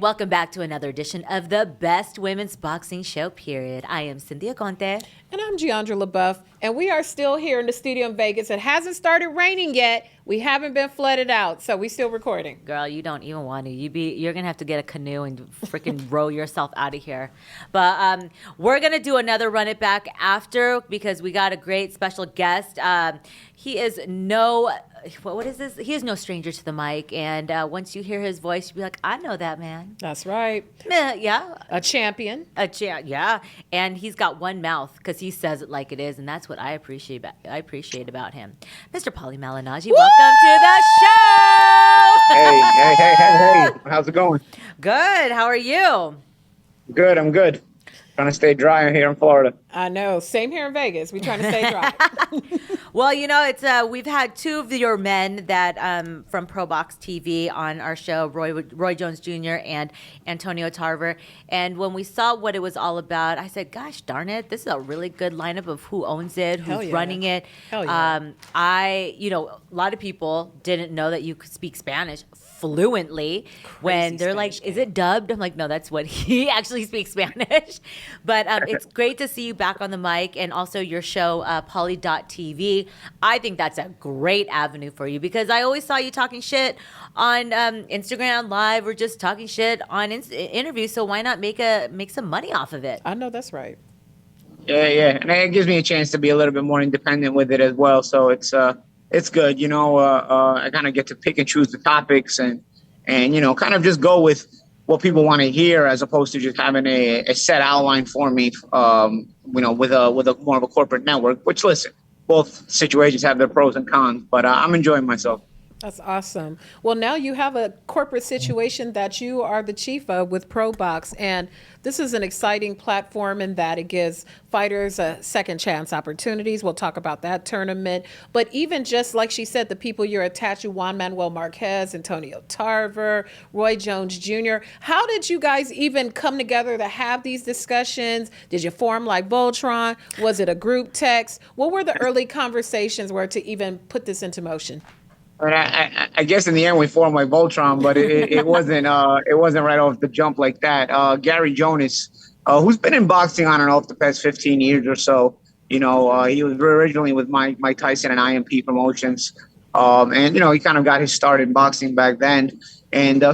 welcome back to another edition of the best women's boxing show, period. I am Cynthia Conte. And I'm Jeandra LeBeauf, and we are still here in the studio in Vegas. It hasn't started raining yet. We haven't been flooded out, so we still recording. Girl, you don't even want to. You're going to have to get a canoe and freaking row yourself out of here. But we're going to do another Run It Back after because we got a great special guest. He is what is this? He is no stranger to the mic. And once you hear his voice, you'll be like, I know that man. That's right. Yeah. A champion. Yeah. And he's got one mouth because he says it like it is. And that's what I appreciate about him. Mr. Paulie Malignaggi, welcome to the show. Hey. How's it going? Good. How are you? Good. I'm good. Trying to stay dry here in Florida. I know. Same here in Vegas. We're trying to stay dry. Well, it's we've had two of your men that from ProBox TV on our show, Roy Jones Jr. and Antonio Tarver. And when we saw what it was all about, I said, "Gosh darn it, this is a really good lineup of who owns it, who's running it." Hell yeah. A lot of people didn't know that you could speak Spanish fluently. When they're Spanish like, "Is it dubbed?" I'm like, "No, that's what he actually speaks Spanish." But it's great to see you back on the mic, and also your show, Paulie.tv. I think that's a great avenue for you because I always saw you talking shit on Instagram Live or just talking shit on interviews. So why not make some money off of it? I know that's right. Yeah, and it gives me a chance to be a little bit more independent with it as well. So it's good. I kind of get to pick and choose the topics and kind of just go with what people want to hear as opposed to just having a set outline for me. With a more of a corporate network. Which, listen, both situations have their pros and cons, but I'm enjoying myself. That's awesome. Well, now you have a corporate situation that you are the chief of with ProBox, and this is an exciting platform in that it gives fighters a second chance opportunities. We'll talk about that tournament. But even just like she said, the people you're attached to, Juan Manuel Marquez, Antonio Tarver, Roy Jones Jr. How did you guys even come together to have these discussions? Did you form like Voltron? Was it a group text? What were the early conversations were to even put this into motion? I guess in the end we formed like Voltron, but it wasn't right off the jump like that. Gary Jonas, who's been in boxing on and off the past 15 years or so, he was originally with Mike Tyson and IMP Promotions, and he kind of got his start in boxing back then. And I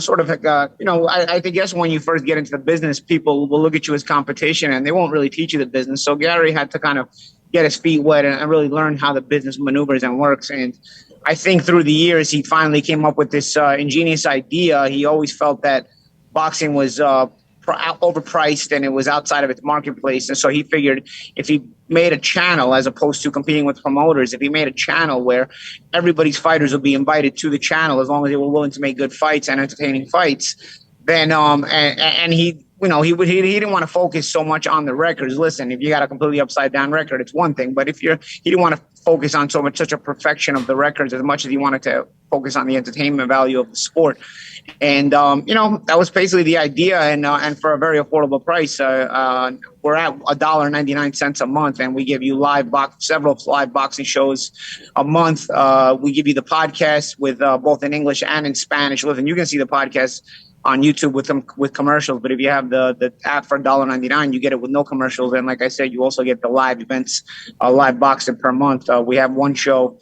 guess when you first get into the business, people will look at you as competition and they won't really teach you the business. So Gary had to kind of get his feet wet and really learn how the business maneuvers and works. And I think through the years, he finally came up with this ingenious idea. He always felt that boxing was overpriced and it was outside of its marketplace. And so he figured if he made a channel, as opposed to competing with promoters, if he made a channel where everybody's fighters would be invited to the channel as long as they were willing to make good fights and entertaining fights, then he didn't want to focus so much on the records. Listen, if you got a completely upside down record, it's one thing. But he didn't want to focus on such a perfection of the records as much as he wanted to focus on the entertainment value of the sport. And that was basically the idea. And for a very affordable price, we're at $1.99 a month, and we give you several live boxing shows a month. We give you the podcast with both in English and in Spanish. Listen, you can see the podcast on YouTube with commercials, but if you have the app for $1.99, you get it with no commercials. And like I said, you also get the live events, live boxing per month. We have one show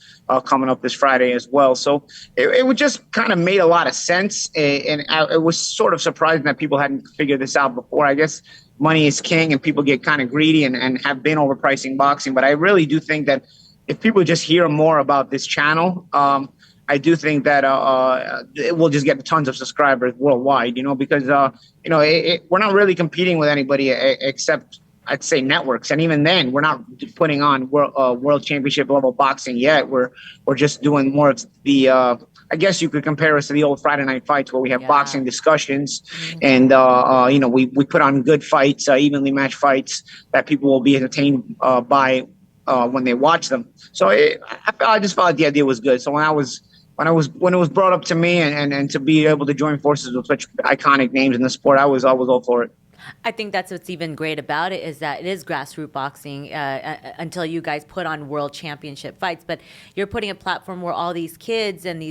coming up this Friday as well. So it would just kind of made a lot of sense, and it was sort of surprising that people hadn't figured this out before. I guess money is king, and people get kind of greedy and have been overpricing boxing. But I really do think that if people just hear more about this channel, I do think that it will just get tons of subscribers worldwide, because, we're not really competing with anybody except, I'd say, networks. And even then, we're not putting on world championship level boxing yet. We're just doing more of the, I guess you could compare us to the old Friday night fights where we have boxing discussions and, we put on good fights, evenly matched fights that people will be entertained by when they watch them. So I just felt like the idea was good. So when it was brought up to me and to be able to join forces with such iconic names in the sport, I was all for it. I think that's what's even great about it is that it is grassroots boxing until you guys put on world championship fights. But you're putting a platform where all these kids and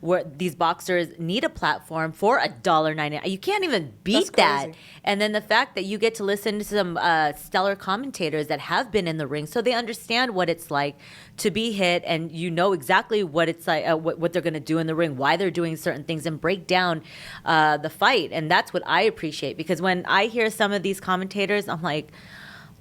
where these boxers need a platform for $1.99. You can't even beat that. And then the fact that you get to listen to some stellar commentators that have been in the ring, so they understand what it's like to be hit, and you know exactly what it's like, what they're going to do in the ring, why they're doing certain things, and break down the fight. And that's what I appreciate, because when I hear some of these commentators, I'm like,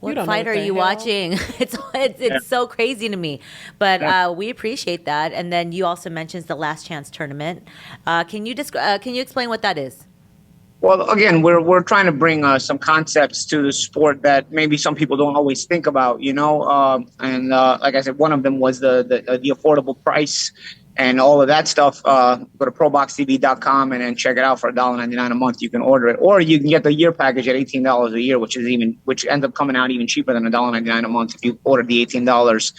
what fight are you watching? It's so crazy to me. But we appreciate that. And then you also mentioned the Last Chance tournament. Can you explain what that is? Well, again, we're trying to bring some concepts to the sport that maybe some people don't always think about, you know. And like I said, one of them was the affordable price and all of that stuff. Go to ProBoxTV.com and then check it out for $1.99 a month. You can order it, or you can get the year package at $18 a year, which ends up coming out even cheaper than $1.99 a month if you order the $18.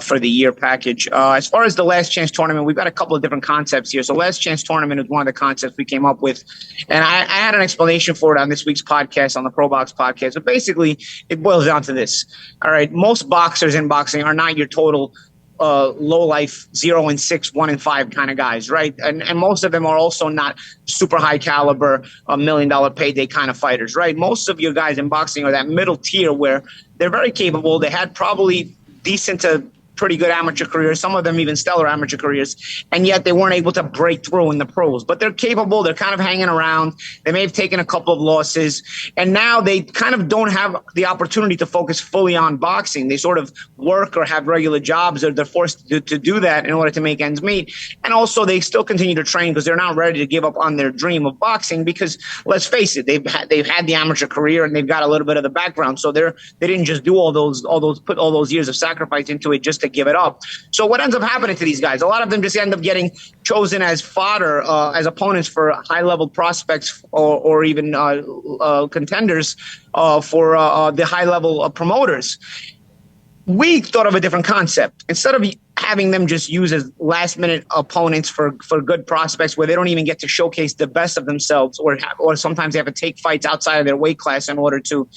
For the year package. As far as the Last Chance tournament, we've got a couple of different concepts here. So Last Chance tournament is one of the concepts we came up with. And I had an explanation for it on this week's podcast, on the ProBox podcast. But basically, it boils down to this. All right, most boxers in boxing are not your total low life 0-6, 1-5 kind of guys, right? And most of them are also not super high caliber, $1 million payday kind of fighters, right? Most of your guys in boxing are that middle tier where they're very capable. They had probably decent to pretty good amateur careers, some of them even stellar amateur careers, and yet they weren't able to break through in the pros. But they're capable. They're kind of hanging around. They may have taken a couple of losses, and now they kind of don't have the opportunity to focus fully on boxing. They sort of work or have regular jobs, or they're forced to do that in order to make ends meet. And also, they still continue to train because they're not ready to give up on their dream of boxing because, let's face it, they've had the amateur career and they've got a little bit of the background. So they didn't just do put all those years of sacrifice into it just to give it up. So what ends up happening to these guys? A lot of them just end up getting chosen as fodder, as opponents for high-level prospects or even contenders for the high-level promoters. We thought of a different concept. Instead of having them just use as last-minute opponents for good prospects where they don't even get to showcase the best of themselves, or sometimes they have to take fights outside of their weight class in order to,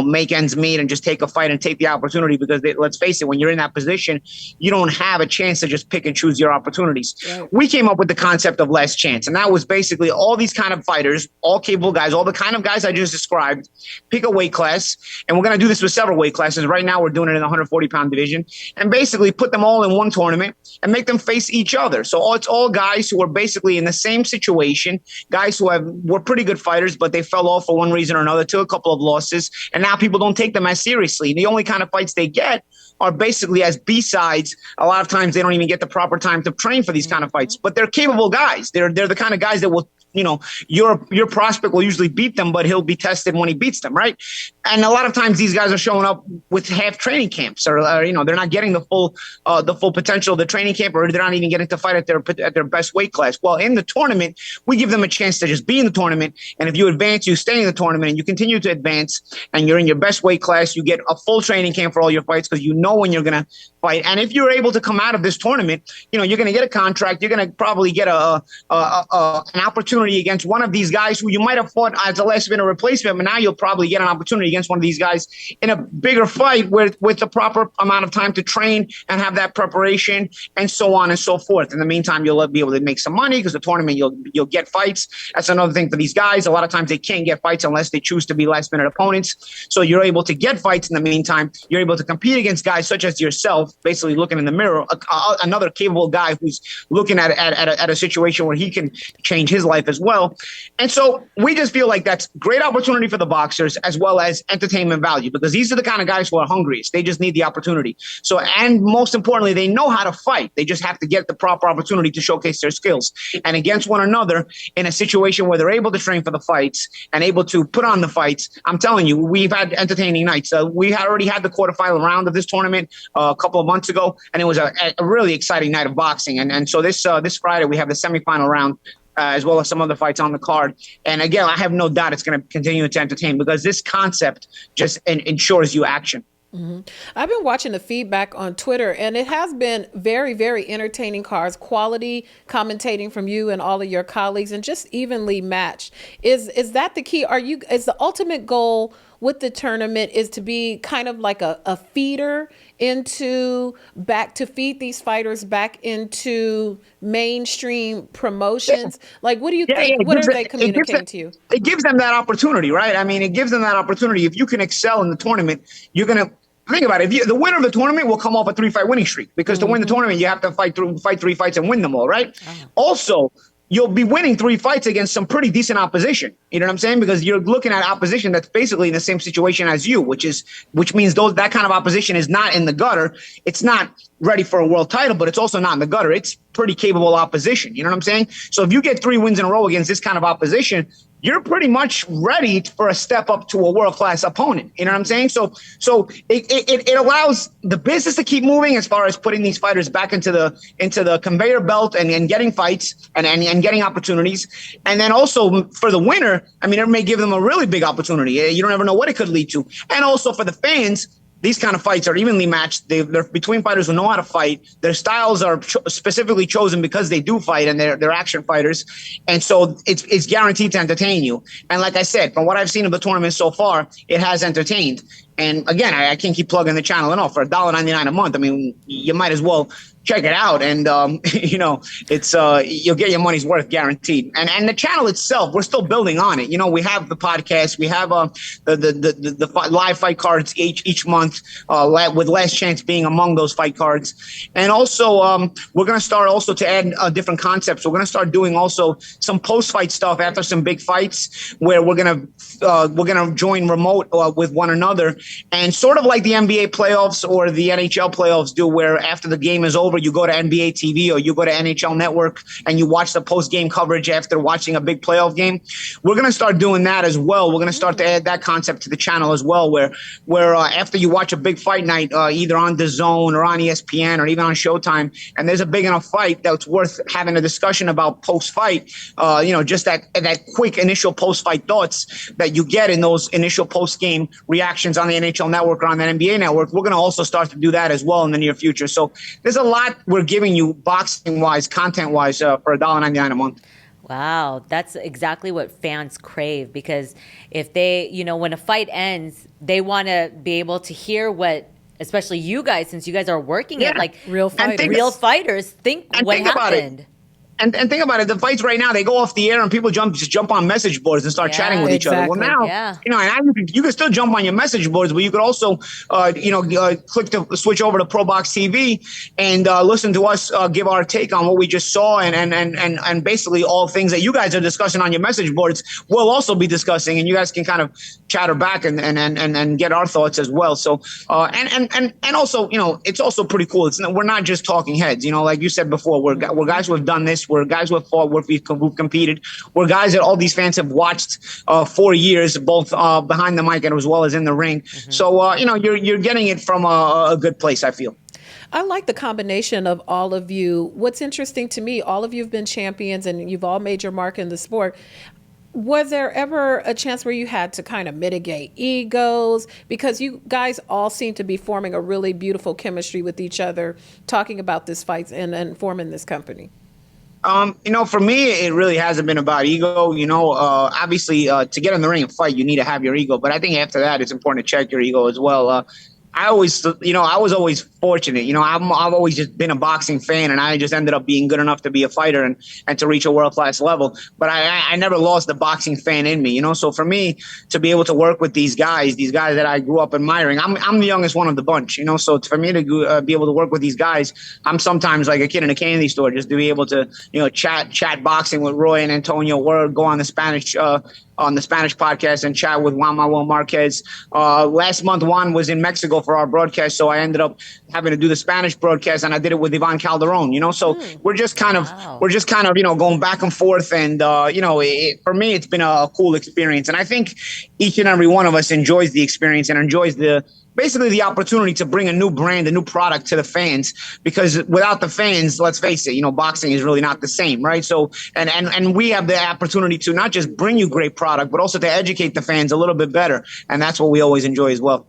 make ends meet and just take a fight and take the opportunity because let's face it, when you're in that position, you don't have a chance to just pick and choose your opportunities. Right. We came up with the concept of Last Chance, and that was basically all these kind of fighters, all capable guys, all the kind of guys I just described, pick a weight class, and we're going to do this with several weight classes. Right now, we're doing it in the 140-pound division, and basically put them all in one tournament and make them face each other. So it's all guys who are basically in the same situation, guys who were pretty good fighters, but they fell off for one reason or another, took a couple of losses, and now people don't take them as seriously. The only kind of fights they get are basically as B-sides. A lot of times they don't even get the proper time to train for these kind of fights, but they're capable guys. They're the kind of guys that will, your prospect will usually beat them, but he'll be tested when he beats them, right? And a lot of times these guys are showing up with half training camps, or they're not getting the full potential of the training camp, or they're not even getting to fight at their best weight class. Well, in the tournament, we give them a chance to just be in the tournament, and if you advance, you stay in the tournament, and you continue to advance, and you're in your best weight class, you get a full training camp for all your fights because you know when you're going to fight. And if you're able to come out of this tournament, you're going to get a contract. You're going to probably get an opportunity against one of these guys who you might have fought as a last-minute replacement, but now you'll probably get an opportunity against one of these guys in a bigger fight with the proper amount of time to train and have that preparation and so on and so forth. In the meantime, you'll be able to make some money because the tournament, you'll get fights. That's another thing for these guys. A lot of times they can't get fights unless they choose to be last-minute opponents. So you're able to get fights in the meantime. You're able to compete against guys such as yourself, basically looking in the mirror, another capable guy who's looking at a situation where he can change his life as well. And so we just feel like that's great opportunity for the boxers as well as entertainment value, because these are the kind of guys who are hungriest. They just need the opportunity. So, and most importantly, they know how to fight. They just have to get the proper opportunity to showcase their skills. And against one another in a situation where they're able to train for the fights and able to put on the fights, I'm telling you, we've had entertaining nights. We had already had the quarterfinal round of this tournament a couple of months ago, and it was a really exciting night of boxing. And so this Friday, we have the semifinal round, as well as some other fights on the card. And again, I have no doubt it's going to continue to entertain because this concept just ensures you action. I've been watching the feedback on Twitter, and it has been very, very entertaining cards, quality commentating from you and all of your colleagues, and just evenly matched. Is that the key? Is the ultimate goal with the tournament is to be kind of like a feeder to feed these fighters back into mainstream promotions? Like, what do you think? What are they communicating to you? It gives them that opportunity, right? I mean, it gives them that opportunity. If you can excel in the tournament, you're going to think about it. The winner of the tournament will come off a 3-fight winning streak, because to win the tournament, you have to fight 3 fights and win them all, right? Also, you'll be winning 3 fights against some pretty decent opposition. You know what I'm saying? Because you're looking at opposition that's basically in the same situation as you, which means that kind of opposition is not in the gutter. It's not ready for a world title, but it's also not in the gutter. It's pretty capable opposition. You know what I'm saying? So if you get 3 wins in a row against this kind of opposition, you're pretty much ready for a step up to a world-class opponent. You know what I'm saying? So it allows the business to keep moving as far as putting these fighters back into the conveyor belt and getting fights and getting opportunities. And then also for the winner, I mean, it may give them a really big opportunity. You don't ever know what it could lead to. And also for the fans, these kind of fights are evenly matched. They're between fighters who know how to fight. Their styles are specifically chosen because they do fight, and they're action fighters. And so it's guaranteed to entertain you. And like I said, from what I've seen of the tournament so far, it has entertained. And again, I can't keep plugging the channel enough. For $1.99 a month, I mean, you might as well check it out. And, it's you'll get your money's worth guaranteed. And the channel itself, we're still building on it. You know, we have the podcast. We have the live fight cards each month, with Last Chance being among those fight cards. And also, we're going to start also to add different concepts. We're going to start doing also some post-fight stuff after some big fights, where we're going to join remote with one another. And sort of like the NBA playoffs or the NHL playoffs do, where after the game is over, you go to NBA TV or you go to NHL Network and you watch the post-game coverage after watching a big playoff game. We're going to start doing that as well. We're going to start to add that concept to the channel as well, where after you watch a big fight night, either on DAZN or on ESPN or even on Showtime, and there's a big enough fight that's worth having a discussion about post-fight, just that quick initial post-fight thoughts that you get in those initial post-game reactions on the NHL Network or on the NBA Network. We're going to also start to do that as well in the near future. So there's a lot we're giving you boxing-wise, content-wise, for $1.99 a month. Wow, that's exactly what fans crave, because if they, when a fight ends, they want to be able to hear what, especially you guys, since you guys are working it, like real fighters think what happened. And think about it. The fights right now, they go off the air and people just jump on message boards and start chatting with each other. Well, now, you can still jump on your message boards, but you could also, click to switch over to ProBox TV and listen to us give our take on what we just saw, and basically all things that you guys are discussing on your message boards, we'll also be discussing, and you guys can kind of chatter back and get our thoughts as well. So and also, it's also pretty cool. We're not just talking heads. Like you said before, we're guys who have done this. We're guys who have fought, who've competed. We're guys that all these fans have watched for years, both behind the mic and as well as in the ring. Mm-hmm. So, you're getting it from a good place, I feel. I like the combination of all of you. What's interesting to me, all of you have been champions and you've all made your mark in the sport. Was there ever a chance where you had to kind of mitigate egos? Because you guys all seem to be forming a really beautiful chemistry with each other, talking about this fight and forming this company. For me, it really hasn't been about ego. Obviously, to get in the ring and fight, you need to have your ego. But I think after that, it's important to check your ego as well. I was always fortunate. I've always just been a boxing fan, and I just ended up being good enough to be a fighter and to reach a world-class level. But I never lost the boxing fan in me, So for me to be able to work with these guys that I grew up admiring, I'm the youngest one of the bunch, So for me to be able to work with these guys, I'm sometimes like a kid in a candy store, just to be able to, chat boxing with Roy and Antonio Word, go on the Spanish podcast and chat with Juan Manuel Marquez. Last month, Juan was in Mexico for our broadcast, so I ended up having to do the Spanish broadcast, and I did it with Ivan Calderon. So we're just kind of going back and forth, and for me, it's been a cool experience, and I think each and every one of us enjoys the experience and enjoys basically the opportunity to bring a new brand, a new product to the fans, because without the fans, let's face it, boxing is really not the same, right? So, and we have the opportunity to not just bring you great product, but also to educate the fans a little bit better. And that's what we always enjoy as well.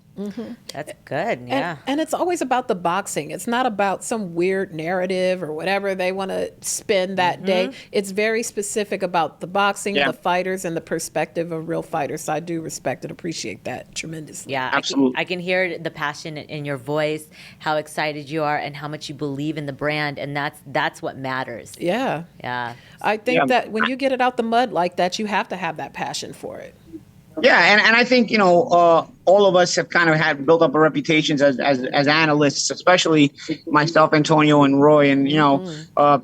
That's good. Yeah. And it's always about the boxing. It's not about some weird narrative or whatever they want to spin that day. It's very specific about the boxing, the fighters, and the perspective of real fighters. So I do respect and appreciate that tremendously. Yeah, absolutely. I can hear the passion in your voice, how excited you are, and how much you believe in the brand, and that's what matters. Yeah. Yeah. I think that when you get it out the mud like that, you have to have that passion for it. Yeah, and I think, all of us have kind of had built up our reputations as analysts, especially myself, Antonio, and Roy. And,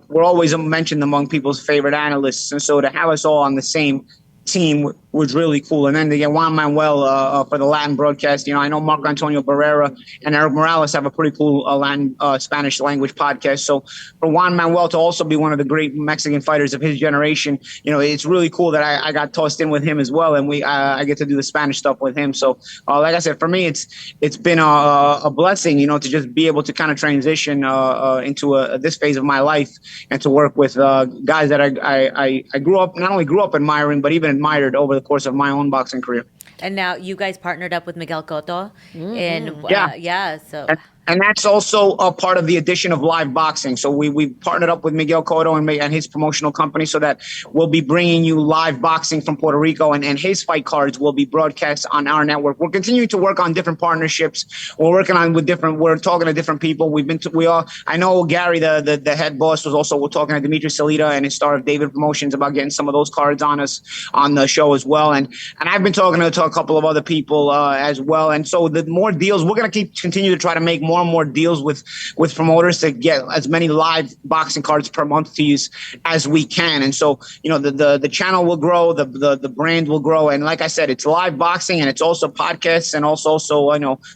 we're always mentioned among people's favorite analysts. And so to have us all on the same team was really cool. And then to get Juan Manuel for the Latin broadcast, I know Marco Antonio Barrera and Eric Morales have a pretty cool Latin Spanish language podcast. So for Juan Manuel to also be one of the great Mexican fighters of his generation, it's really cool that I got tossed in with him as well, and I get to do the Spanish stuff with him. So like I said, for me, it's been a blessing, to just be able to kind of transition into this phase of my life and to work with guys that I not only grew up admiring, but even admired over the course of my own boxing career. And now you guys partnered up with Miguel Cotto. And so. And that's also a part of the addition of live boxing. So we partnered up with Miguel Cotto and his promotional company so that we'll be bringing you live boxing from Puerto Rico, and his fight cards will be broadcast on our network. We're continuing to work on different partnerships. We're talking to different people. I know Gary, the head boss, we're talking to Dimitri Salita and his Star of David Promotions about getting some of those cards on us on the show as well. And I've been talking to a couple of other people as well. And so the more deals, we're going to continue to try to make more and more deals with promoters to get as many live boxing cards per month to use as we can. And so, the channel will grow, the brand will grow. And like I said, it's live boxing and it's also podcasts, and also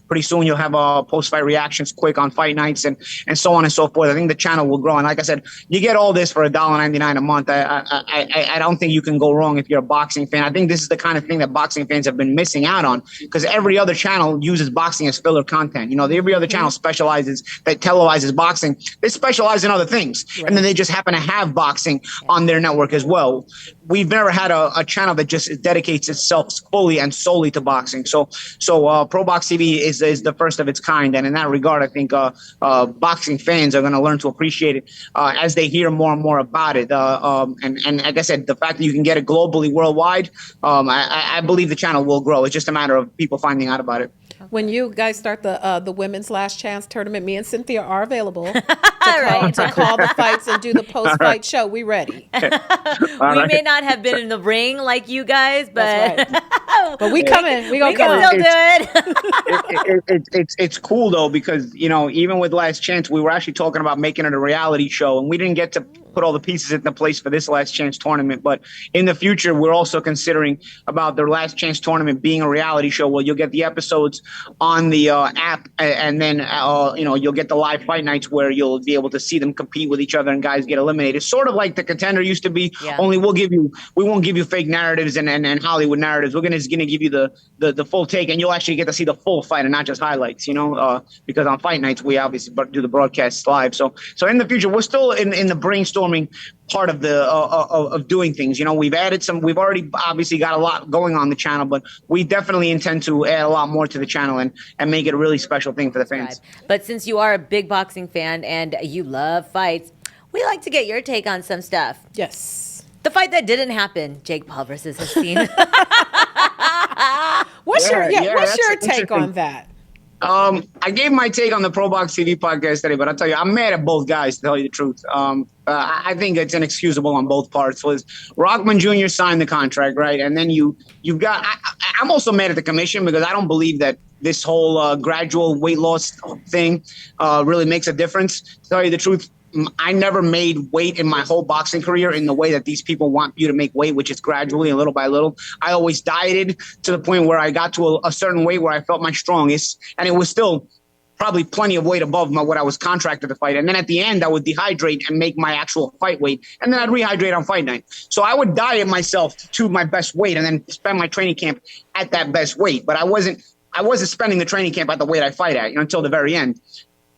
pretty soon you'll have post-fight reactions quick on fight nights and so on and so forth. I think the channel will grow. And like I said, you get all this for $1.99 a month. I don't think you can go wrong if you're a boxing fan. I think this is the kind of thing that boxing fans have been missing out on, because every other channel uses boxing as filler content. Every other channel that televises boxing. They specialize in other things, and then they just happen to have boxing on their network as well. We've never had a channel that just dedicates itself fully and solely to boxing. So ProBox TV is the first of its kind, and in that regard, I think boxing fans are going to learn to appreciate it as they hear more and more about it. And like I said, the fact that you can get it globally, worldwide, I believe the channel will grow. It's just a matter of people finding out about it. When you guys start the Women's Last Chance tournament, me and Cynthia are available to call the fights and do the post-fight show. We ready. We may not have been in the ring like you guys, but but we coming. We gonna can still do it. It's cool though, because even with Last Chance, we were actually talking about making it a reality show, and we didn't get to put all the pieces into place for this Last Chance tournament. But in the future, we're also considering about the Last Chance tournament being a reality show where you'll get the episodes on the app, and then you'll get the live fight nights where you'll be able to see them compete with each other and guys get eliminated. Sort of like the Contender used to be. Yeah. Only we won't give you fake narratives and Hollywood narratives. We're gonna give you the full take, and you'll actually get to see the full fight and not just highlights. Because on fight nights we obviously do the broadcasts live. So in the future, we're still in the brainstorming part of the of doing things. We've added some. We've already obviously got a lot going on the channel, but we definitely intend to add a lot more to the channel and make it a really special thing for the fans. But since you are a big boxing fan and you love fights, we like to get your take on some stuff. Yes. The fight that didn't happen, Jake Paul versus Hasim. What's your take on that? I gave my take on the ProBox TV podcast today, but I'll tell you, I'm mad at both guys, to tell you the truth. I think it's inexcusable on both parts. Rahman Jr. signed the contract, right? And then you've got I'm also mad at the commission, because I don't believe that this whole gradual weight loss thing really makes a difference. To tell you the truth, I never made weight in my whole boxing career in the way that these people want you to make weight, which is gradually and little by little. I always dieted to the point where I got to a certain weight where I felt my strongest, and it was still probably plenty of weight above what I was contracted to fight. And then at the end, I would dehydrate and make my actual fight weight, and then I'd rehydrate on fight night. So I would diet myself to my best weight and then spend my training camp at that best weight. But I wasn't spending the training camp at the weight I fight at, until the very end.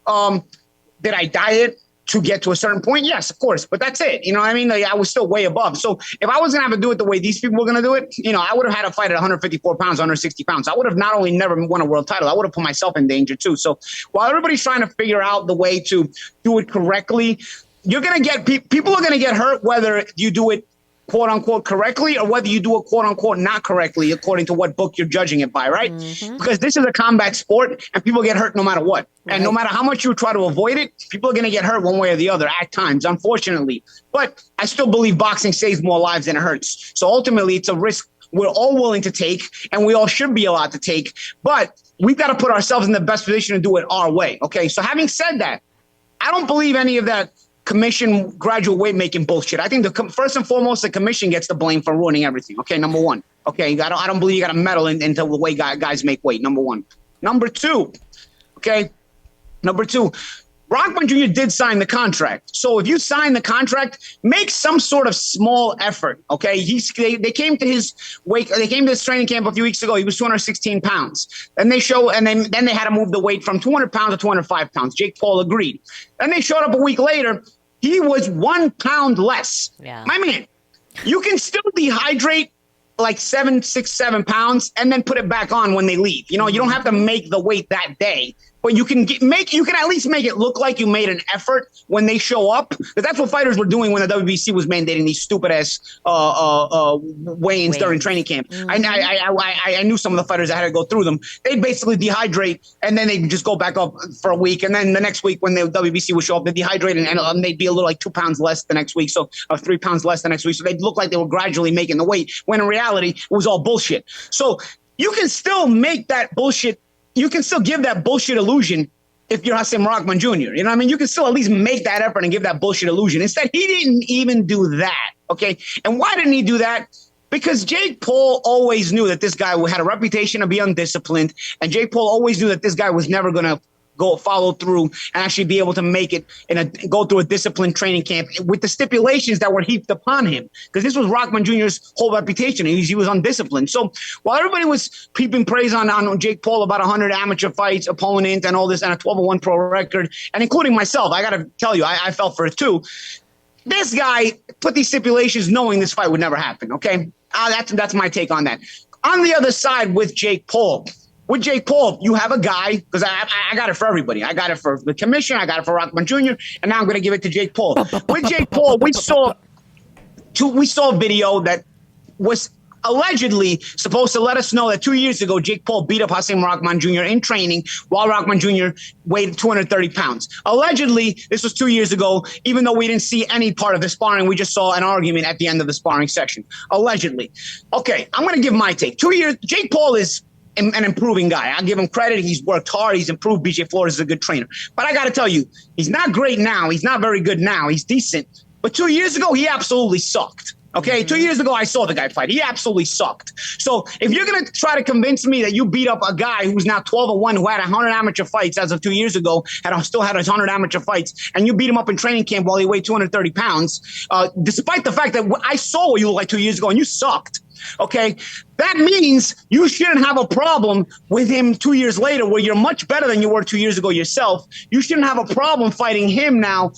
Did I diet to get to a certain point? Yes, of course. But that's it. You know what I mean? Like, I was still way above. So if I was going to have to do it the way these people were going to do it, I would have had to fight at 154 pounds, 160 pounds. I would have not only never won a world title, I would have put myself in danger too. So while everybody's trying to figure out the way to do it correctly, you're going to get people are going to get hurt whether you do it quote unquote correctly or whether you do it quote unquote not correctly according to what book you're judging it by, right? Because this is a combat sport and people get hurt no matter what. Right. And no matter how much you try to avoid it, people are going to get hurt one way or the other at times, unfortunately. But I still believe boxing saves more lives than it hurts. So ultimately, it's a risk we're all willing to take and we all should be allowed to take. But we've got to put ourselves in the best position to do it our way. Okay, so having said that, I don't believe any of that commission gradual weight making bullshit. I think first and foremost, the commission gets the blame for ruining everything. Okay, number one. Okay, I don't believe you got to meddle into the way guys make weight. Number one. Number two. Rahman Jr. did sign the contract. So if you sign the contract, make some sort of small effort. Okay, they came to his weight. They came to his training camp a few weeks ago. He was 216 pounds. Then they had to move the weight from 200 pounds to 205 pounds. Jake Paul agreed. Then they showed up a week later. He was 1 pound less. Yeah. My man, you can still dehydrate like 7 pounds and then put it back on when they leave. You don't have to make the weight that day. But you can at least make it look like you made an effort when they show up. Because that's what fighters were doing when the WBC was mandating these stupid ass weigh-ins during training camp. I knew some of the fighters that had to go through them. They'd basically dehydrate and then they'd just go back up for a week. And then the next week when the WBC would show up, they'd dehydrate and they'd be a little like 2 pounds less the next week. So 3 pounds less the next week. So they'd look like they were gradually making the weight when in reality it was all bullshit. So you can still make that bullshit. You can still give that bullshit illusion if you're Hasim Rahman Jr. You know what I mean? You can still at least make that effort and give that bullshit illusion. Instead, he didn't even do that, okay? And why didn't he do that? Because Jake Paul always knew that this guy had a reputation to be undisciplined, and Jake Paul always knew that this guy was never going to follow through and actually be able to make it go through a disciplined training camp with the stipulations that were heaped upon him. Because this was Rahman Jr.'s whole reputation. He was undisciplined. So while everybody was heaping praise on Jake Paul about 100 amateur fights, opponent, and all this, and a 12-1 pro record, and including myself, I got to tell you, I fell for it too. This guy put these stipulations knowing this fight would never happen, okay? That's my take on that. On the other side with Jake Paul, you have a guy, because I got it for everybody. I got it for the commission. I got it for Rahman Jr. And now I'm going to give it to Jake Paul. With Jake Paul, we saw a video that was allegedly supposed to let us know that 2 years ago, Jake Paul beat up Hasim Rahman Jr. in training while Rahman Jr. weighed 230 pounds. Allegedly, this was 2 years ago, even though we didn't see any part of the sparring. We just saw an argument at the end of the sparring section. Allegedly. Okay, I'm going to give my take. 2 years, Jake Paul is an improving guy. I'll give him credit. He's worked hard. He's improved. BJ Flores is a good trainer. But I got to tell you, he's not great now. He's not very good now. He's decent. But 2 years ago, he absolutely sucked. Okay, 2 years ago, I saw the guy fight. He absolutely sucked. So if you're going to try to convince me that you beat up a guy who's now 12-1, who had 100 amateur fights as of 2 years ago, still had 100 amateur fights, and you beat him up in training camp while he weighed 230 pounds, despite the fact that I saw what you looked like 2 years ago and you sucked. Okay, that means you shouldn't have a problem with him 2 years later, where you're much better than you were 2 years ago yourself. You shouldn't have a problem fighting him now,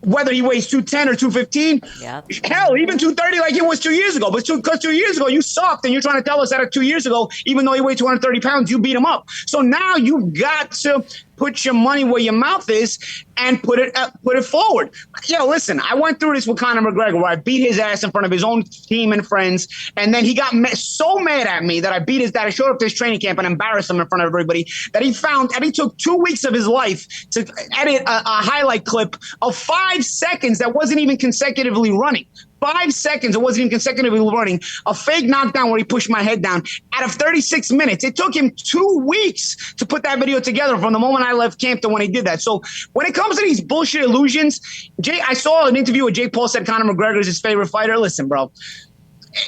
whether he weighs 210 or 215. Yeah. Hell, even 230 like it was 2 years ago. But because 2 years ago you sucked, and you're trying to tell us that 2 years ago, even though he weighed 230 pounds, you beat him up. So now you've got to put your money where your mouth is and put it forward. Yo, listen, I went through this with Conor McGregor, where I beat his ass in front of his own team and friends, and then he got so mad at me that I beat his dad. I showed up to his training camp and embarrassed him in front of everybody, that he took 2 weeks of his life to edit a highlight clip of 5 seconds that wasn't even consecutively running. 5 seconds, it wasn't even consecutively running, a fake knockdown where he pushed my head down out of 36 minutes. It took him 2 weeks to put that video together from the moment I left camp to when he did that. So when it comes to these bullshit illusions, I saw an interview where Jake Paul said Conor McGregor is his favorite fighter. Listen, bro,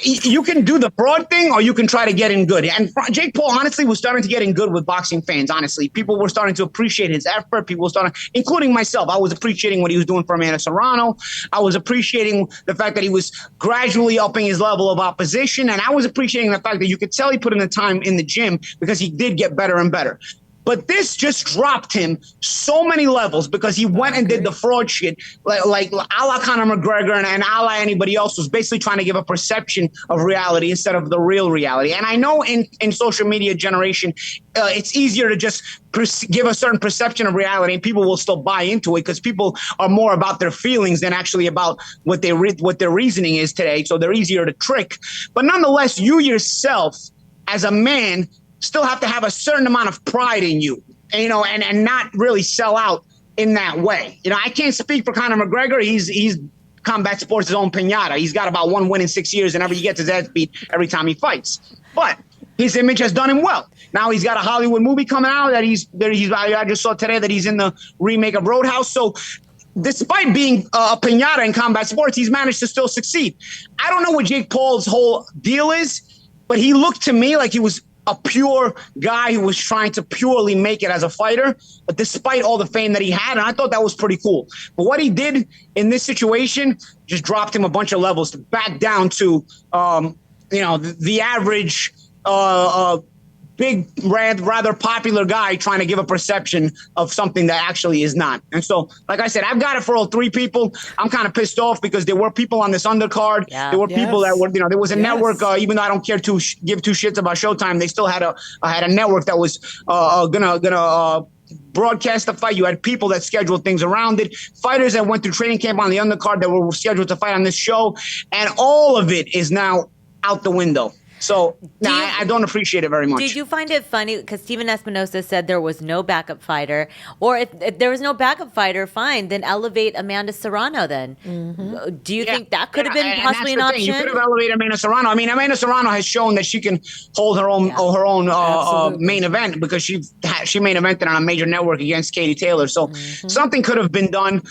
you can do the fraud thing, or you can try to get in good. And Jake Paul, honestly, was starting to get in good with boxing fans, honestly. People were starting to appreciate his effort. People were starting, including myself. I was appreciating what he was doing for Amanda Serrano. I was appreciating the fact that he was gradually upping his level of opposition. And I was appreciating the fact that you could tell he put in the time in the gym, because he did get better and better. But this just dropped him so many levels because he went and did the fraud shit, like a la Conor McGregor and a la anybody else, was basically trying to give a perception of reality instead of the real reality. And I know in social media generation, it's easier to just give a certain perception of reality and people will still buy into it because people are more about their feelings than actually about what their reasoning is today. So they're easier to trick. But nonetheless, you yourself as a man still have to have a certain amount of pride in you, and not really sell out in that way. I can't speak for Conor McGregor. He's combat sports' his own pinata. He's got about 1 win in 6 years, and he gets his ass beat every time he fights. But his image has done him well. Now he's got a Hollywood movie coming out that I just saw today that he's in the remake of Roadhouse. So despite being a pinata in combat sports, he's managed to still succeed. I don't know what Jake Paul's whole deal is, but he looked to me like he was a pure guy who was trying to purely make it as a fighter, but despite all the fame that he had, and I thought that was pretty cool. But what he did in this situation just dropped him a bunch of levels to back down to, the average big, rather popular guy trying to give a perception of something that actually is not. And so, like I said, I've got it for all three people. I'm kind of pissed off because there were people on this undercard. Yeah. There were people that were, there was a network, even though I don't care to give two shits about Showtime, they still had a network that was gonna broadcast the fight. You had people that scheduled things around it, fighters that went through training camp on the undercard that were scheduled to fight on this show, and all of it is now out the window. So I don't appreciate it very much. Did you find it funny? Because Steven Espinosa said there was no backup fighter. Or if there was no backup fighter, fine, then elevate Amanda Serrano then. Mm-hmm. Do you think that could have been possibly an option? You could have elevated Amanda Serrano. I mean, Amanda Serrano has shown that she can hold her own main event because she main evented on a major network against Katie Taylor. So something could have been done.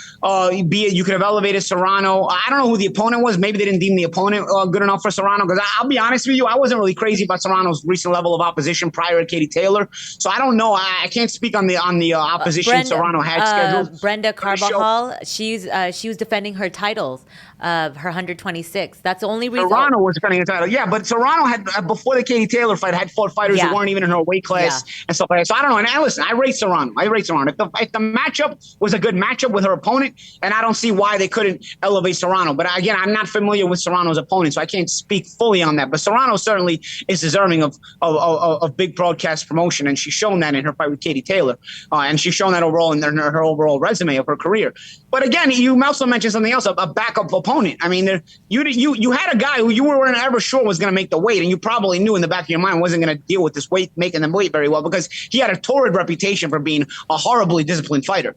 Be it you could have elevated Serrano. I don't know who the opponent was. Maybe they didn't deem the opponent good enough for Serrano. Because I'll be honest with you, I wasn't really crazy about Serrano's recent level of opposition prior to Katie Taylor. So I don't know. I can't speak on the opposition Serrano had scheduled. Brenda Carbajal, she was defending her titles of her 126. That's the only reason. Serrano was defending her title. Yeah, but Serrano had, before the Katie Taylor fight, had fought fighters who weren't even in her weight class and stuff like that. So I don't know. And listen, I rate Serrano. If the matchup was a good matchup with her opponent, and I don't see why they couldn't elevate Serrano. But again, I'm not familiar with Serrano's opponent, so I can't speak fully on that. But Serrano certainly is deserving of big broadcast promotion, and she's shown that in her fight with Katie Taylor, and she's shown that overall in her overall resume of her career. But again, you also mentioned something else, a backup opponent. I mean, you had a guy who you weren't ever sure was going to make the weight, and you probably knew in the back of your mind wasn't going to deal with this weight, making them weight very well, because he had a torrid reputation for being a horribly disciplined fighter,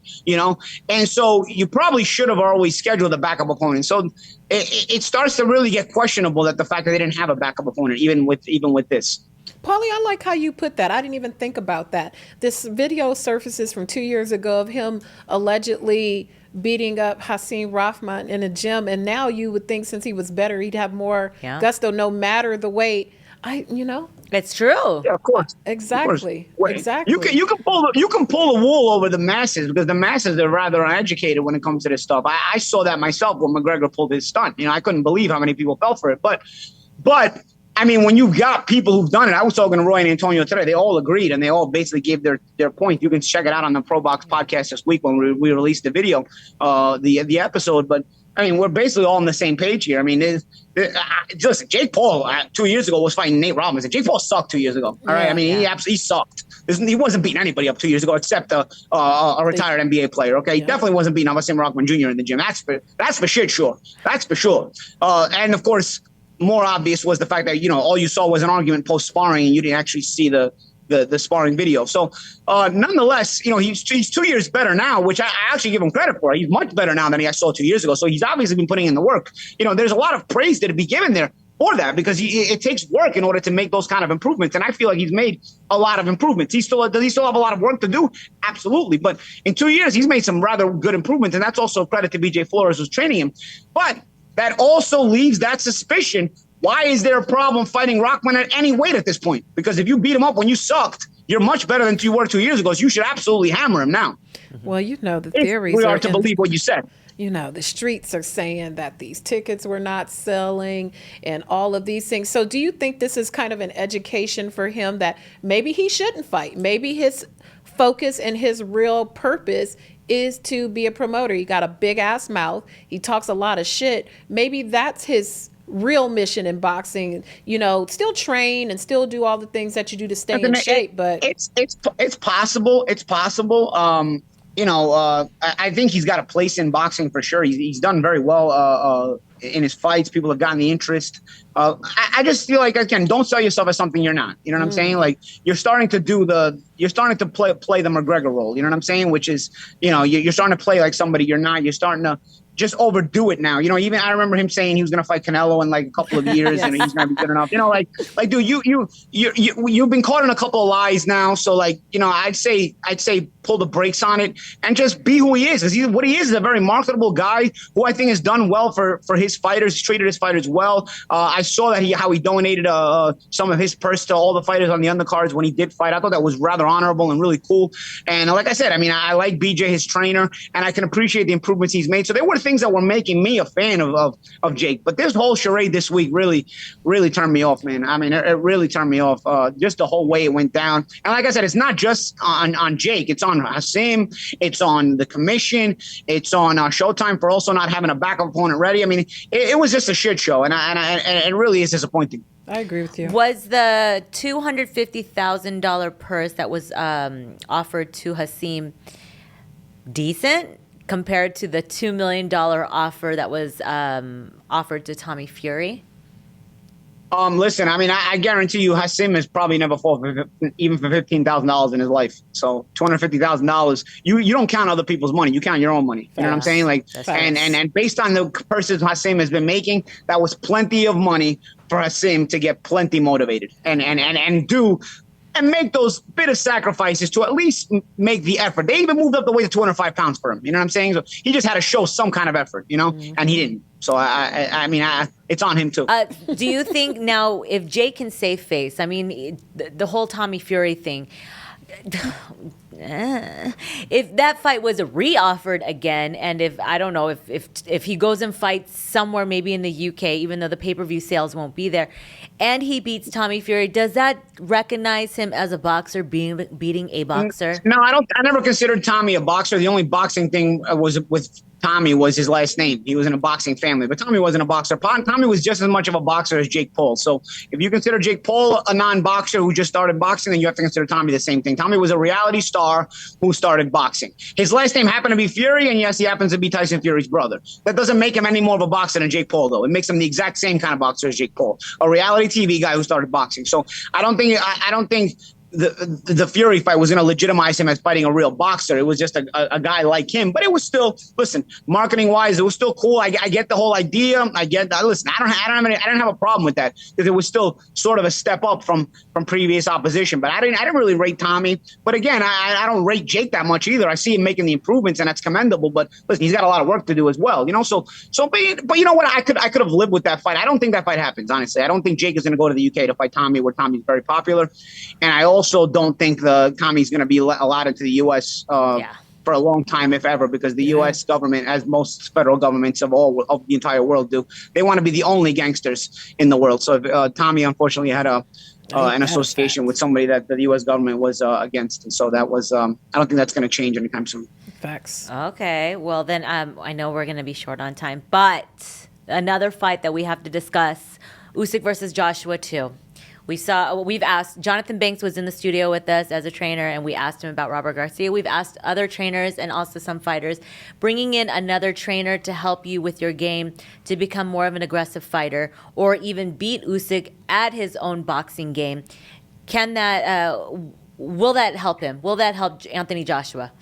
and so you probably should have always scheduled a backup opponent. So it starts to really get questionable that the fact that they didn't have a backup opponent, even with this. Paulie, I like how you put that. I didn't even think about that. This video surfaces from 2 years ago of him allegedly beating up Hasim Rahman in a gym, and now you would think since he was better, he'd have more gusto, no matter the weight. It's true. Yeah, of course. Exactly. Of course. Exactly. You can pull the wool over the masses because the masses are rather uneducated when it comes to this stuff. I saw that myself when McGregor pulled his stunt. I couldn't believe how many people fell for it. But I mean, when you've got people who've done it, I was talking to Roy and Antonio today. They all agreed, and they all basically gave their point. You can check it out on the ProBox podcast this week when we released the video, the episode. But I mean, we're basically all on the same page here. I mean, listen, Jake Paul 2 years ago was fighting Nate Robinson. Jake Paul sucked 2 years ago. All right, I mean, he absolutely sucked. He wasn't beating anybody up 2 years ago except a retired NBA player. Okay, he definitely wasn't beating Hasim Rahman Jr. in the gym. That's for shit sure. That's for sure. And of course, more obvious was the fact that all you saw was an argument post sparring, and you didn't actually see the sparring video. So nonetheless, he's 2 years better now, which I actually give him credit for. He's much better now than I saw 2 years ago. So he's obviously been putting in the work. There's a lot of praise to be given there for that because it takes work in order to make those kind of improvements. And I feel like he's made a lot of improvements. Does he still have a lot of work to do? Absolutely. But in 2 years, he's made some rather good improvements. And that's also a credit to BJ Flores, who's training him. But that also leaves that suspicion. Why is there a problem fighting Rahman at any weight at this point? Because if you beat him up when you sucked, you're much better than you were 2 years ago. So you should absolutely hammer him now. Well, the theories we are to believe what you said. the streets are saying that these tickets were not selling and all of these things. So do you think this is kind of an education for him that maybe he shouldn't fight? Maybe his focus and his real purpose is to be a promoter. He got a big ass mouth. He talks a lot of shit. Maybe that's his real mission in boxing, still train and still do all the things that you do to stay in shape. But it's possible. It's possible. I think he's got a place in boxing for sure. He's done very well in his fights. People have gotten the interest. I just feel like, again, don't sell yourself as something you're not. You know what I'm saying? Like you're starting to play the Mcgregor role. You know what I'm saying? Which is, you're starting to play like somebody you're not. You're starting to just overdo it now. Even I remember him saying he was going to fight Canelo in like a couple of years and he's going to be good enough. Like, dude, you've been caught in a couple of lies now. So like, I'd say pull the brakes on it and just be who he is. What he is a very marketable guy who I think has done well for his fighters, treated his fighters well. I saw that how he donated some of his purse to all the fighters on the undercards when he did fight. I thought that was rather honorable and really cool. And like I said, I like BJ, his trainer, and I can appreciate the improvements he's made. So there were things that were making me a fan of Jake. But this whole charade this week really, really turned me off, man. It really turned me off. Just the whole way it went down. And like I said, it's not just on Jake. It's on Hasim. It's on the commission. It's on Showtime for also not having a backup opponent ready. It was just a shit show, and it really is disappointing. I agree with you. Was the $250,000 purse that was offered to Hasim decent compared to the $2 million offer that was offered to Tommy Fury? Listen, I guarantee you Hasim has probably never fought even for $15,000 in his life. So $250,000, you don't count other people's money. You count your own money. You know what I'm saying? Like, and based on the purses Hasim has been making, that was plenty of money for Hasim to get plenty motivated and make those bit of sacrifices to at least make the effort. They even moved up the weight to 205 pounds for him. You know what I'm saying? So he just had to show some kind of effort, and he didn't. So it's on him too. Do you think now if Jake can save face, the whole Tommy Fury thing, if that fight was re-offered again, and if he goes and fights somewhere, maybe in the UK, even though the pay-per-view sales won't be there, and he beats Tommy Fury, does that recognize him as a boxer beating a boxer? No, I don't. I never considered Tommy a boxer. The only boxing thing was with Tommy was his last name. He was in a boxing family, but Tommy wasn't a boxer. Tommy was just as much of a boxer as Jake Paul. So if you consider Jake Paul a non-boxer who just started boxing, then you have to consider Tommy the same thing. Tommy was a reality star who started boxing. His last name happened to be Fury, and yes, he happens to be Tyson Fury's brother. That doesn't make him any more of a boxer than Jake Paul, though. It makes him the exact same kind of boxer as Jake Paul, a reality TV guy who started boxing. So I don't think the Fury fight was going to legitimize him as fighting a real boxer. It was just a guy like him, but it was still, listen, marketing wise, it was still cool. I get the whole idea. I get that. Listen, I don't have a problem with that because it was still sort of a step up from previous opposition. But I didn't really rate Tommy. But again, I don't rate Jake that much either. I see him making the improvements, and that's commendable. But listen, he's got a lot of work to do as well. But you know what? I could have lived with that fight. I don't think that fight happens. Honestly, I don't think Jake is going to go to the UK to fight Tommy, where Tommy's very popular, and I also don't think Tommy's going to be allowed into the U.S. For a long time, if ever, because the U.S. government, as most federal governments of the entire world do, they want to be the only gangsters in the world. So if, Tommy unfortunately had an association with somebody that the U.S. government was against, and so that was I don't think that's going to change anytime soon. Facts. Okay, well then I know we're going to be short on time, but another fight that we have to discuss: Usyk versus Joshua 2. We've asked, Jonathan Banks was in the studio with us as a trainer, and we asked him about Robert Garcia. We've asked other trainers and also some fighters, bringing in another trainer to help you with your game to become more of an aggressive fighter or even beat Usyk at his own boxing game. Will that help him? Will that help Anthony Joshua?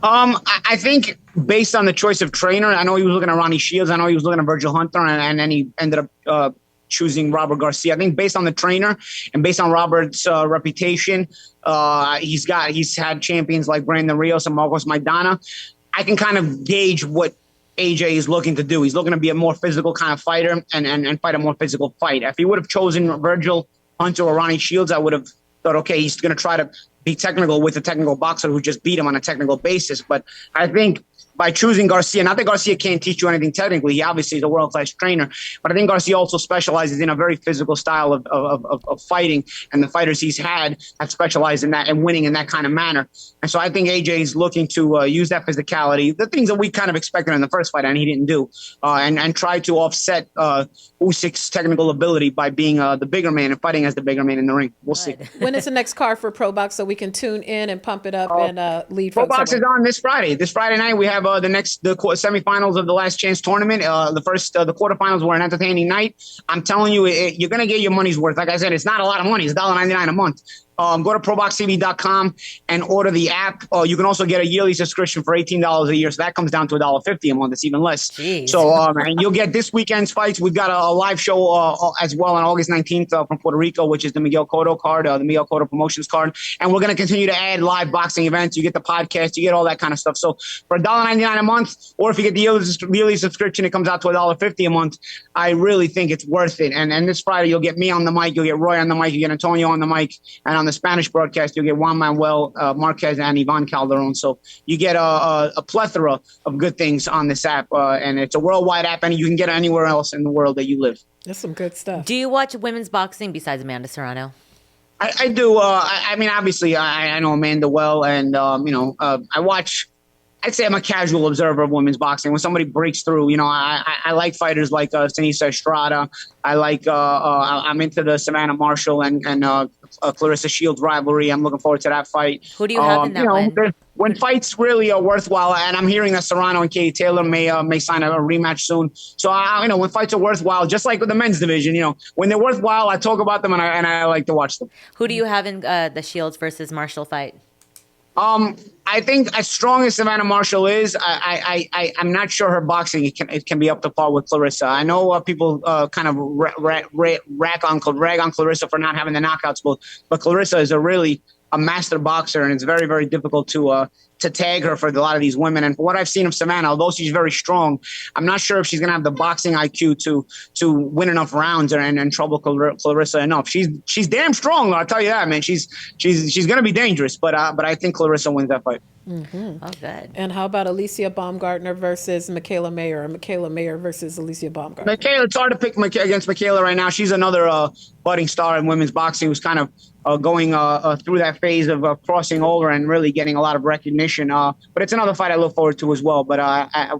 I think based on the choice of trainer, I know he was looking at Ronnie Shields. I know he was looking at Virgil Hunter, and then he ended up choosing Robert Garcia. I think based on the trainer and based on Robert's reputation, he's had champions like Brandon Rios and Marcos Maidana. I can kind of gauge what AJ is looking to do. He's looking to be a more physical kind of fighter and fight a more physical fight. If he would have chosen Virgil Hunter or Ronnie Shields, I would have thought, okay, he's going to try to be technical with a technical boxer who just beat him on a technical basis. But I think by choosing Garcia. Not that Garcia can't teach you anything technically. He obviously is a world-class trainer, but I think Garcia also specializes in a very physical style of fighting, and the fighters he's had have specialized in that and winning in that kind of manner. And so I think AJ is looking to use that physicality, the things that we kind of expected in the first fight, and he didn't do, and try to offset Usyk's technical ability by being the bigger man and fighting as the bigger man in the ring. We'll see. When is the next card for ProBox so we can tune in and pump it up and lead folks? ProBox is on this Friday. This Friday night we have the semifinals of the Last Chance tournament. The quarterfinals were an entertaining night. I'm telling you, you're gonna get your money's worth. Like I said, it's not a lot of money. It's $1.99 a month. Go to ProBoxTV.com and order the app. You can also get a yearly subscription for $18 a year. So that comes down to $1.50 a month. It's even less. Jeez. So and you'll get this weekend's fights. We've got a live show as well on August 19th from Puerto Rico, which is the Miguel Cotto card, the Miguel Cotto Promotions card. And we're going to continue to add live boxing events. You get the podcast. You get all that kind of stuff. So for $1.99 a month, or if you get the yearly subscription, it comes out to $1.50 a month. I really think it's worth it. And this Friday, you'll get me on the mic. You'll get Roy on the mic. You get Antonio on the mic. And on the Spanish broadcast, you'll get Juan Manuel Marquez and Ivan Calderon. So you get a plethora of good things on this app. And it's a worldwide app, and you can get it anywhere else in the world that you live. That's some good stuff. Do you watch women's boxing besides Amanda Serrano? I do. I mean, obviously, I know Amanda well, and, I watch. I'd say I'm a casual observer of women's boxing. When somebody breaks through, I like fighters like Sinisa Estrada. I like I'm into the Savannah Marshall and Clarissa Shields rivalry. I'm looking forward to that fight. Who do you have in that one? When fights really are worthwhile, and I'm hearing that Serrano and Katie Taylor may sign a rematch soon. So when fights are worthwhile, just like with the men's division, when they're worthwhile, I talk about them and I like to watch them. Who do you have in the Shields versus Marshall fight? I think as strong as Savannah Marshall is, I'm not sure her boxing it can be up to par with Clarissa. I know people kind of rag on Clarissa for not having the knockouts, but Clarissa is a master boxer, and it's very, very difficult to tag her for a lot of these women. And for what I've seen of Savannah, although she's very strong, I'm not sure if she's going to have the boxing IQ to win enough rounds and trouble Clarissa enough. She's damn strong, though, I'll tell you that, man. She's going to be dangerous, but I think Clarissa wins that fight. Mm-hmm. Oh, good. And how about Alicia Baumgartner versus Michaela Mayer, or Michaela Mayer versus Alicia Baumgartner? It's hard to pick against Michaela right now. She's another budding star in women's boxing who's kind of going through that phase of crossing over and really getting a lot of recognition. But it's another fight I look forward to as well. But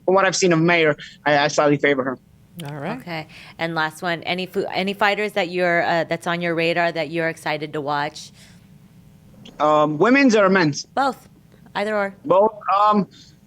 from what I've seen of Mayer, I slightly favor her. All right. Okay. And last one, any fighters that that's on your radar that you're excited to watch? Women's or men's? Both. Either or. Both.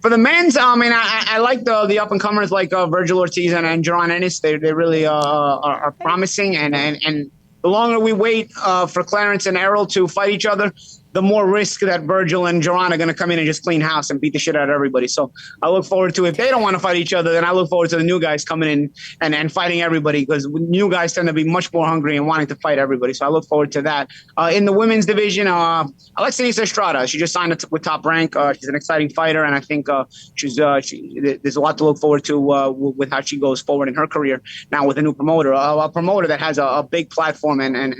For the men's, I like the up and comers like Virgil Ortiz and Jaron Ennis. They really are promising, and the longer we wait for Clarence and Errol to fight each other, the more risk that Virgil and Jaron are going to come in and just clean house and beat the shit out of everybody. So I look forward to, if they don't want to fight each other, then I look forward to the new guys coming in and fighting everybody, because new guys tend to be much more hungry and wanting to fight everybody. So I look forward to that. In the women's division, I like Sinisa Estrada. She just signed with Top Rank. She's an exciting fighter, and I think there's a lot to look forward to with how she goes forward in her career now with a new promoter. A promoter that has a big platform, and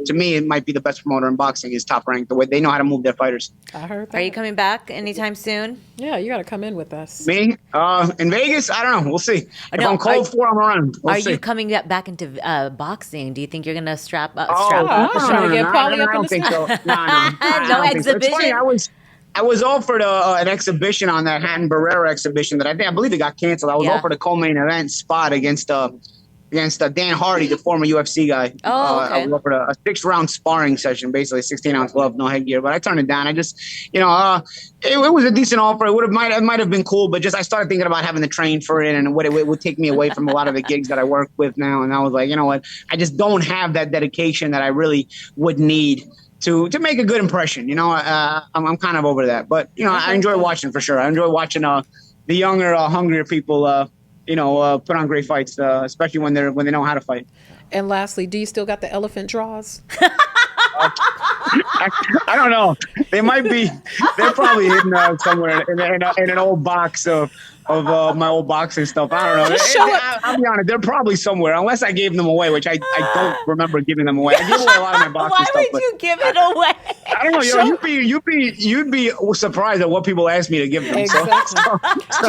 to me, it might be the best promoter in boxing is Top Rank. The way they know how to move their fighters. I heard that. Are you coming back anytime soon? Yeah, you got to come in with us. Me? In Vegas? I don't know. We'll see. If I'm called for, I'm around. We'll see. You coming back into boxing? Do you think you're going to strap up? Trying to get Paulie up I in don't the think so. No exhibition? It's funny, I was offered an exhibition on that Hatton Barrera exhibition that I believe it got canceled. I was offered a co-main event spot against Dan Hardy, the former UFC guy. Oh, okay. I was offered a 6-round sparring session, basically 16-ounce glove, no headgear. But I turned it down. I just, it was a decent offer. It might have been cool, but I started thinking about having to train for it, and what it would take me away from a lot of the gigs that I work with now. And I was like, you know what? I just don't have that dedication that I really would need to make a good impression. I'm kind of over that. But I enjoy watching for sure. I enjoy watching the younger, hungrier people. Put on great fights, especially when they know how to fight. And lastly, do you still got the elephant draws? I don't know. They might be. They're probably hidden somewhere in an old box of my old boxing stuff. I don't know. Just show it. I'll be honest. They're probably somewhere, unless I gave them away, which I don't remember giving them away. I gave away a lot of my boxing Why stuff. would you give it away? I don't know, you'd be surprised at what people ask me to give them. Exactly.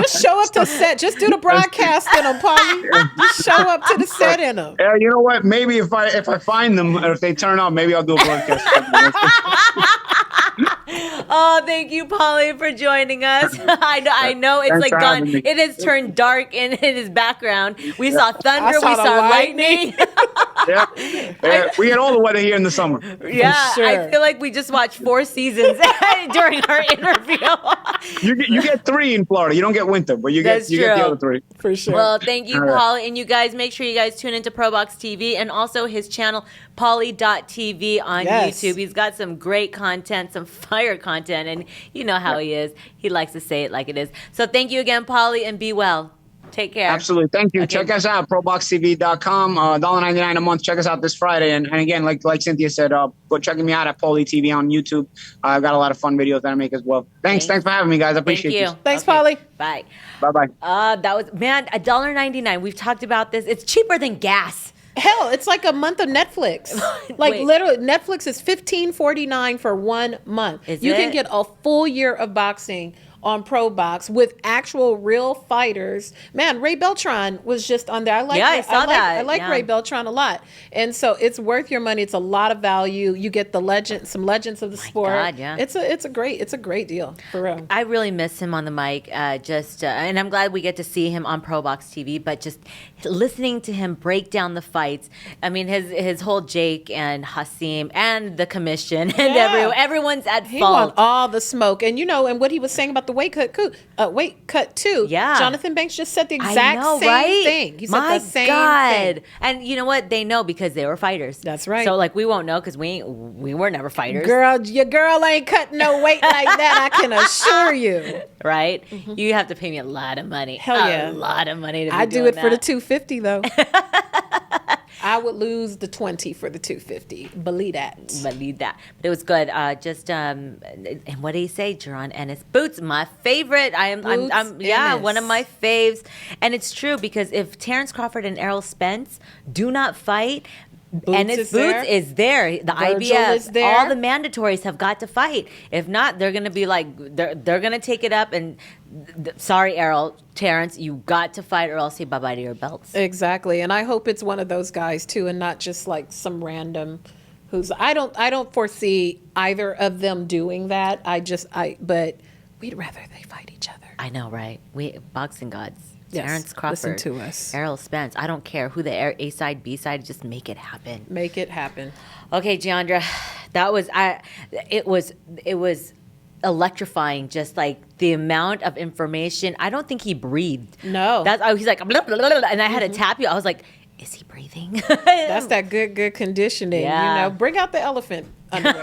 Just show up to set. Just do the broadcast in them, Paulie. Just show up to the set in them. Yeah, you know what? Maybe if I find them or if they turn up, maybe I'll do a broadcast. Oh, thank you, Paulie, for joining us. I know it's Thanks like for gone. having me. It has turned dark in his background. We saw thunder. I saw We the saw lightning. Yeah. We get all the weather here in the summer. Yeah, sure. I feel like we just watched 4 seasons during our interview. You get 3 in Florida. You don't get winter, but you get the other 3. For sure. Well, thank you, All right. Paulie. And you guys, make sure you guys tune into ProBox TV and also his channel, Paulie.tv on Yes. YouTube. He's got some great content, some fire content, and you know how he is. He likes to say it like it is. So thank you again, Paulie, and be well. Take care. Absolutely. Thank you. Okay. Check us out, ProBoxTV.com, $1.99 a month. Check us out this Friday. And again, like Cynthia said, go checking me out at Paulie TV on YouTube. I've got a lot of fun videos that I make as well. Thanks for having me, guys. I appreciate Thank you. you. Thanks, Paulie. Bye. Bye-bye. That was, man, $1.99. We've talked about this. It's cheaper than gas. Hell, it's like a month of Netflix. Like Wait. literally, Netflix is $15.49 for 1 month. You can get a full year of boxing on ProBox with actual real fighters. Man, Ray Beltran was just on there. I saw that. I like Yeah. Ray Beltran a lot, and so it's worth your money. It's a lot of value. You get some legends of the sport. God, yeah. It's a great deal for real. I really miss him on the mic. And I'm glad we get to see him on ProBox TV. But just listening to him break down the fights. I mean, his whole Jake and Hasim and the commission and Yeah. everyone's at He fault. want all the smoke, and and what he was saying about the weight cut too. Yeah. Jonathan Banks just said the I exact know, same right? thing. He said My the same God. thing. And you know what? They know because they were fighters. That's right. So like we won't know because we were never fighters. Girl, your girl ain't cutting no weight like that. I can assure you. Right? You have to pay me a lot of money. Hell yeah. A lot of money to be I do doing it for the that. 250 though. I would lose the 20 for the 250. Believe that. Believe that. But it was good. And what did he say? Jerron Ennis. Boots, my favorite. I'm Ennis. one of my faves. And it's true because if Terrence Crawford and Errol Spence do not fight, Ennis Boots is there. The Virgil IBF, is there. all the mandatories have got to fight. If not, they're going to be like, they're going to take it up and sorry, Errol, Terrence, you got to fight or else say bye-bye to your belts. Exactly. And I hope it's one of those guys too, and not just like some random I don't foresee either of them doing that. But we'd rather they fight each other. I know, right? We boxing gods. Yes, Terrence Crawford. listen to us. Errol Spence. I don't care who the A side, B side. Just make it happen. Make it happen. Okay, Jeandra, that was It was electrifying. Just like the amount of information. I don't think he breathed. No. He's like blah, blah, blah, blah, and I had to tap you. I was like, is he breathing? That's that good conditioning. Yeah. Bring out the elephant underwear.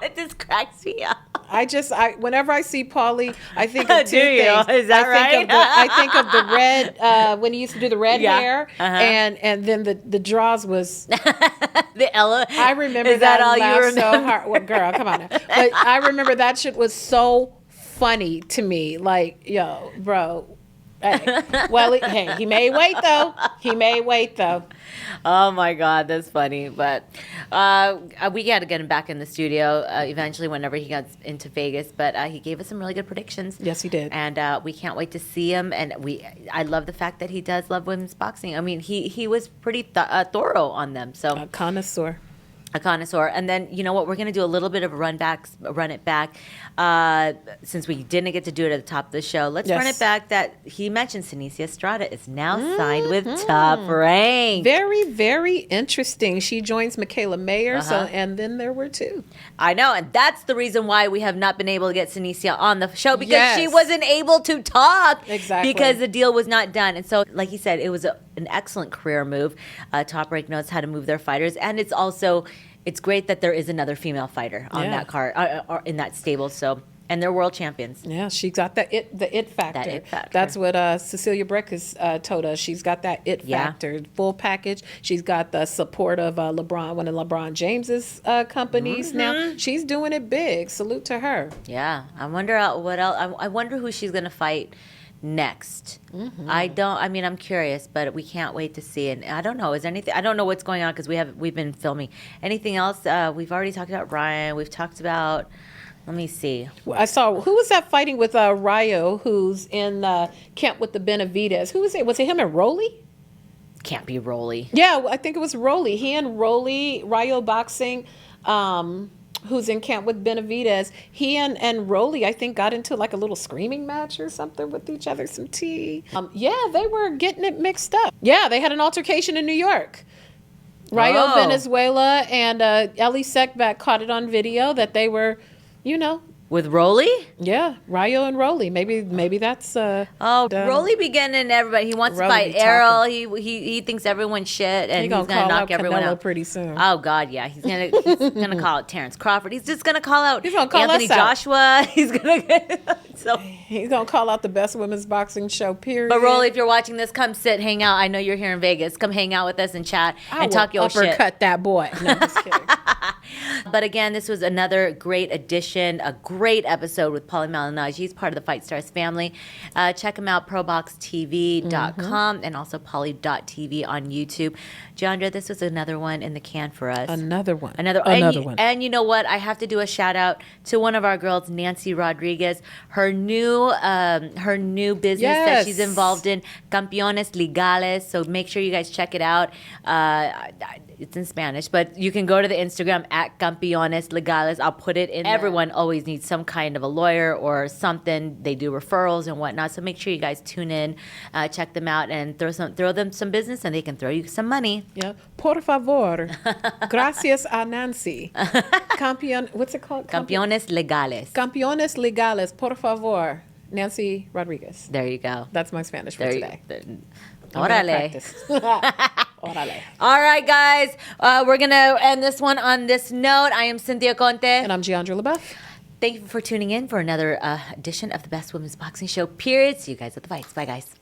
It just cracks me up. Whenever I see Paulie, I think of two Do you? things. Is that I think of the red when he used to do the red Yeah. hair, and then the draws was. The Ella. I remember Is that all you laughed remember? so hard. Well, girl, come on now. But I remember that shit was so funny to me. Like, yo, bro. Hey. Well, he may wait though. Oh my God, that's funny. But we got to get him back in the studio eventually whenever he gets into Vegas. But he gave us some really good predictions. Yes, he did. And we can't wait to see him. And I love the fact that he does love women's boxing. I mean, he was pretty thorough on them. So A connoisseur. a connoisseur. And then, you know what, we're going to do a little bit of a run it back. Since we didn't get to do it at the top of the show, let's Yes. run it back that he mentioned Cynthia Estrada is now signed with Top Rank. Very, very interesting. She joins Michaela Mayer, Uh-huh. and then there were two. I know, and that's the reason why we have not been able to get Cynthia on the show because Yes. she wasn't able to talk. Exactly. Because the deal was not done. And so, like he said, it was an excellent career move. Top Rank knows how to move their fighters, and it's great that there is another female fighter on Yeah. that card or in that stable. So, and they're world champions. Yeah, she got the it factor. That it factor. That's what Cecilia Breck has told us. She's got that it Yeah. factor, full package. She's got the support of LeBron, one of LeBron James's companies now. She's doing it big. Salute to her. Yeah, I wonder what else. I wonder who she's going to fight next? I mean, I'm curious, but we can't wait to see it. I don't know. Is there anything? I don't know what's going on because we've been filming. Anything else? We've already talked about Ryan. We've talked about. Let me see. I saw, who was that fighting with Rayo, who's in camp with the Benavides? Who was it? Was it him and Rolly? Can't be Rolly. Yeah, I think it was Rolly. He and Rolly, Rayo Boxing, who's in camp with Benavides. He and Rolly, I think, got into like a little screaming match or something with each other, some tea. Yeah, they were getting it mixed up. Yeah, they had an altercation in New York. Rayo Venezuela and Ellie Sekback caught it on video that they were, With Rolly? Yeah, Rayo and Rolly. Maybe that's Rolly beginning everybody. He wants to fight Errol. He thinks everyone's shit and he's gonna knock everyone out pretty soon. Oh God, yeah. He's gonna call out Terrence Crawford. He's just gonna call out Anthony us out. Joshua. He's gonna call out the best women's boxing show, period. But Rolly, if you're watching this, come sit, hang out. I know you're here in Vegas. Come hang out with us and chat and talk your shit. Uppercut that boy. No, I'm just kidding. But again, this was another great addition, a great episode with Paulie Malignaggi. He's part of the Fight Stars family. Check him out, ProBoxTV.com and also Paulie.tv on YouTube. Jeandra, this was another one in the can for us. Another one. And you know what? I have to do a shout out to one of our girls, Nancy Rodriguez. Her new business that she's involved in, Campeones Legales. So make sure you guys check it out. It's in Spanish, but you can go to the Instagram at Campeones Legales. I'll put it in. Everyone always needs some kind of a lawyer or something. They do referrals and whatnot. So make sure you guys tune in, check them out, and throw them some business, and they can throw you some money. Yeah. Por favor. Gracias a Nancy. What's it called? Campeones Legales. Campeones Legales. Por favor. Nancy Rodriguez. There you go. That's my Spanish for today. Órale. Órale. All right, guys. We're going to end this one on this note. I am Cynthia Conte. And I'm Jeandra LeBeauf. Thank you for tuning in for another edition of the Best Women's Boxing Show, period. See you guys at the fights. Bye, guys.